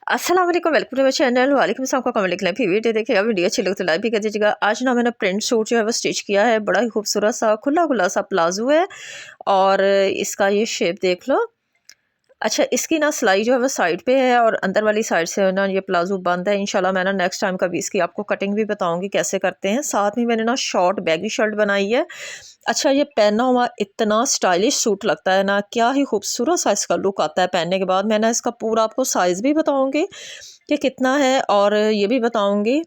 अस्सलाम वालेकुम, welcome to my channel. वालेकुम सलाम का कमेंट लिख लें, फिर वीडियो देखिएगा। वीडियो अच्छी लगे तो लाइक भी कर दीजिएगा। आज ना मैंने प्रिंट सूट जो है वो स्टिच किया है। बड़ा ही खूबसूरत सा खुला खुला सा प्लाजो है और इसका ये शेप देख लो। अच्छा, इसकी ना सिलाई जो है वो साइड पे है और अंदर वाली साइड से ना ये प्लाजो बंद है। इंशाल्लाह मैं ना नेक्स्ट टाइम कभी इसकी आपको कटिंग भी बताऊंगी कैसे करते हैं। साथ में मैंने ना शॉर्ट बैगी शर्ट बनाई है। अच्छा, ये पहना हुआ इतना स्टाइलिश सूट लगता है ना, क्या ही खूबसूरत सा इसका लुक आता है पहनने के बाद। मैं ना इसका पूरा आपको साइज़ भी बताऊंगी कि कितना है और ये भी बताऊंगी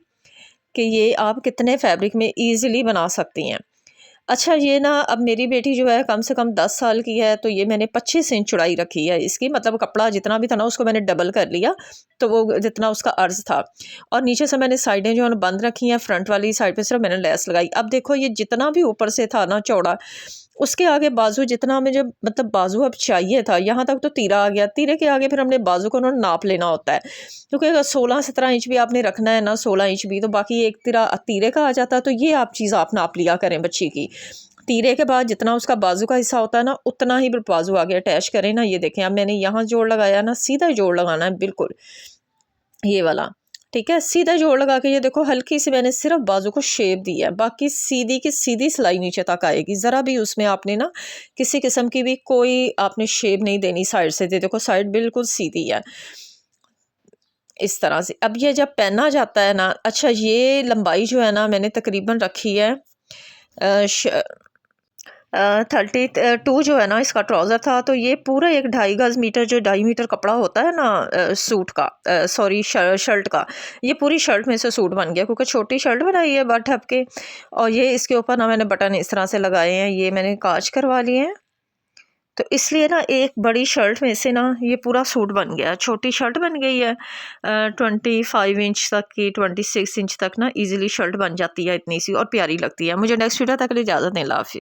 कि ये आप कितने फैब्रिक में ईज़िली बना सकती हैं। अच्छा, ये ना अब मेरी बेटी जो है कम से कम 10 साल की है, तो ये मैंने 25 इंच चौड़ाई रखी है इसकी। मतलब कपड़ा जितना भी था ना उसको मैंने डबल कर लिया, तो वो जितना उसका अर्ज़ था। और नीचे से मैंने साइडें जो है ना बंद रखी हैं, फ्रंट वाली साइड पे सिर्फ मैंने लेस लगाई। अब देखो ये जितना भी ऊपर से था ना चौड़ा, उसके आगे बाजू जितना हमें जो मतलब बाजू अब चाहिए था, यहाँ तक तो तीरा आ गया। तीरे के आगे फिर हमने बाजू को ना नाप लेना होता है, क्योंकि अगर 16-17 इंच भी आपने रखना है ना, 16 इंच भी, तो बाकी एक तीरे का आ जाता है। तो ये आप चीज़ आप नाप लिया करें बच्ची की। तीरे के बाद जितना उसका बाजू का हिस्सा होता है ना, उतना ही बाजू आगे अटैच करें ना। ये देखें, अब मैंने यहाँ जोड़ लगाया ना, सीधा जोड़ लगाना है बिल्कुल ये वाला। ठीक है, सीधा जोड़ लगा के ये देखो हल्की सी मैंने सिर्फ बाजू को शेप दी है। बाकी सीधी की सीधी सिलाई नीचे तक आएगी। ज़रा भी उसमें आपने ना किसी किस्म की भी कोई आपने शेप नहीं देनी साइड से। देखो साइड बिल्कुल सीधी है इस तरह से। अब ये जब पहना जाता है ना, अच्छा ये लंबाई जो है ना मैंने तकरीबन रखी है 32 जो है ना इसका ट्राउज़र था। तो ये पूरा एक 2.5 मीटर जो 2.5 मीटर कपड़ा होता है ना सूट का, सॉरी शर्ट का, ये पूरी शर्ट में से सूट बन गया, क्योंकि छोटी शर्ट बनाई है बट ठप के। और ये इसके ऊपर ना मैंने बटन इस तरह से लगाए हैं, ये मैंने काज करवा लिए हैं। तो इसलिए ना एक बड़ी शर्ट में से ना ये पूरा सूट बन गया। छोटी शर्ट बन गई है 25 इंच तक की, 26 इंच तक ना इजीली शर्ट बन जाती है इतनी सी, और प्यारी लगती है। मुझे नेक्स्ट वीडियो तक के लिए इजाज़त दें। अल्लाह हाफ़िज़।